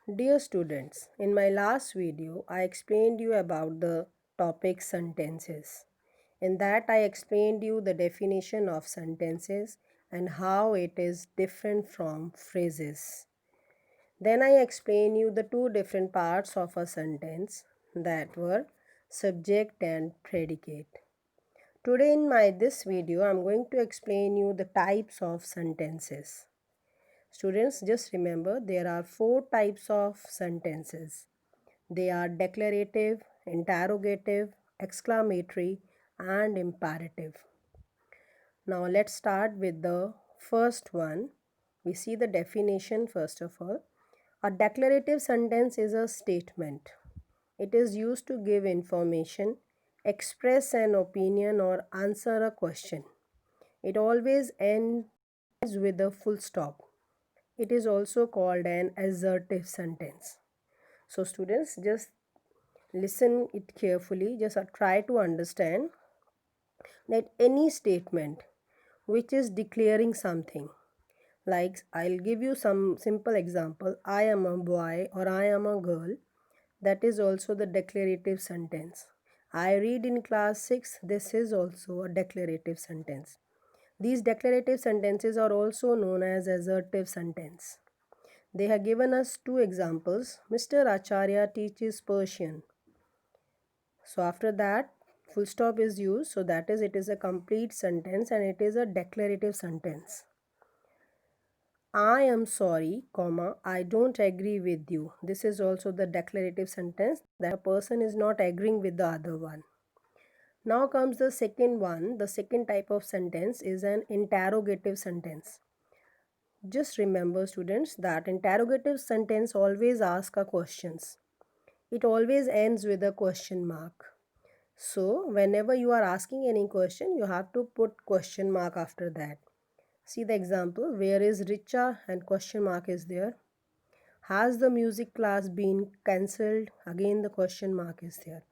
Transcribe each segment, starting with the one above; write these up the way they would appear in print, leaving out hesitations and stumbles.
Dear students, in my last video, I explained you about the topic sentences. In that, I explained you the definition of sentences and how it is different from phrases. Then I explained you the two different parts of a sentence that were subject and predicate. Today in my this video, I am going to explain you the types of sentences. Students, just remember there are four types of sentences. They are declarative, interrogative, exclamatory, and imperative. Now let's start with the first one. We see the definition first of all. A declarative sentence is a statement. It is used to give information, express an opinion, or answer a question. It always ends with a full stop. It is also called an assertive sentence. So students, just listen it carefully. Just try to understand that any statement which is declaring something, like I'll give you some simple example, I am a boy or I am a girl, that is also the declarative sentence. I read in class 6, this is also a declarative sentence. These declarative sentences are also known as assertive sentence. They have given us two examples. Mr. Acharya teaches Persian. So after that, full stop is used. So that is, it is a complete sentence and it is a declarative sentence. I am sorry, comma, I don't agree with you. This is also the declarative sentence that a person is not agreeing with the other one. Now comes the second one. The second type of sentence is an interrogative sentence. Just remember students that interrogative sentence always ask a questions. It always ends with a question mark. So whenever you are asking any question, you have to put question mark after that. See the example, where is Richa and question mark is there. Has the music class been cancelled? Again the question mark is there.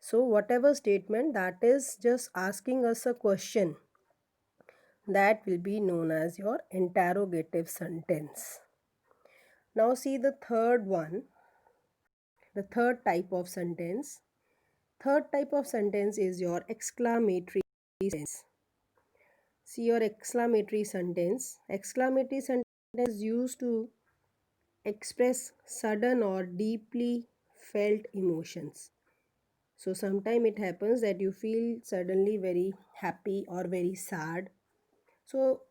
So whatever statement that is just asking us a question, that will be known as your interrogative sentence. Now see the third one, the third type of sentence. Third type of sentence is your exclamatory sentence. See your exclamatory sentence. Exclamatory sentence is used to express sudden or deeply felt emotions. So sometimes it happens that you feel suddenly very happy or very sad. So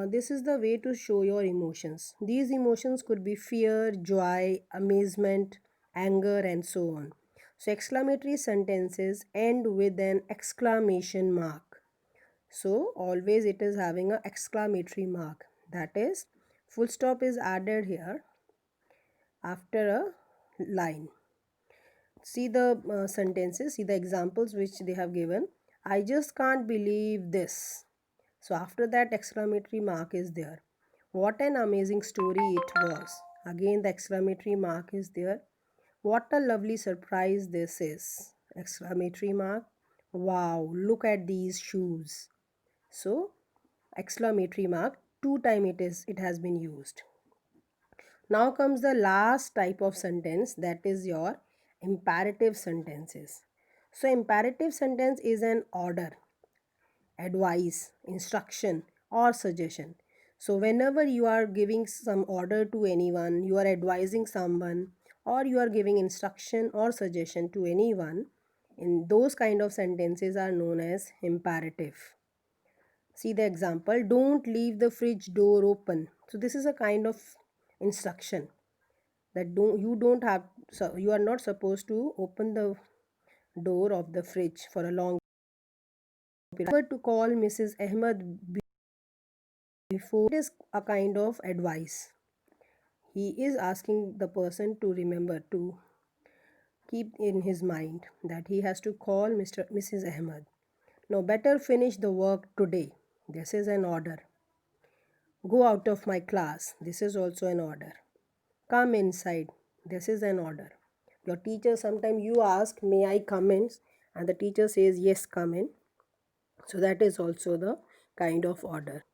this is the way to show your emotions. These emotions could be fear, joy, amazement, anger, and so on. So exclamatory sentences end with an exclamation mark. So always it is having an exclamatory mark. That is, full stop is added here after a line. See the sentences, see the examples which they have given. I just can't believe this. So after that exclamatory mark is there. What an amazing story it was. Again the exclamatory mark is there. What a lovely surprise this is. Exclamatory mark. Wow, look at these shoes. So exclamatory mark, two time it has been used. Now comes the last type of sentence, that is your imperative sentences. So imperative sentence is an order, advice, instruction, or suggestion. So whenever you are giving some order to anyone, you are advising someone, or you are giving instruction or suggestion to anyone, in those kind of sentences are known as imperative. See the example, don't leave the fridge door open. So this is a kind of instruction that don't have, so you are not supposed to open the door of the fridge for a long period. Remember to call Mrs. Ahmed before. It is a kind of advice. He is asking the person to remember to keep in his mind that he has to call Mrs. Ahmed. Now better finish the work today. This is an order. Go out of my class. This is also an order. Come inside. This is an order. Your teacher, sometimes you ask, may I come in? And the teacher says, yes, come in. So that is also the kind of order.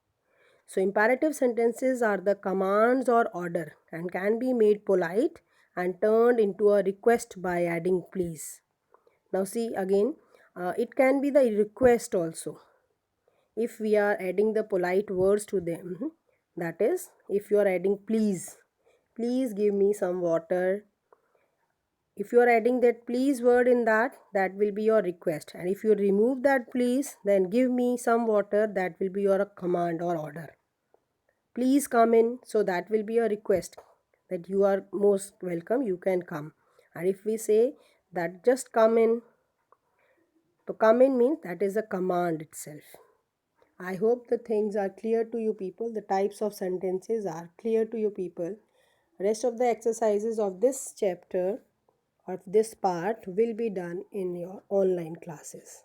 So imperative sentences are the commands or order and can be made polite and turned into a request by adding please. Now see again, it can be the request also if we are adding the polite words to them. That is, if you are adding please, please give me some water. If you are adding that please word in that, that will be your request. And if you remove that please, then give me some water, that will be your command or order. Please come in, so that will be a request that you are most welcome, you can come. And if we say that just come in, to come in means that is a command itself. I hope the things are clear to you people, the types of sentences are clear to you people. Rest of the exercises of this chapter, of this part, will be done in your online classes.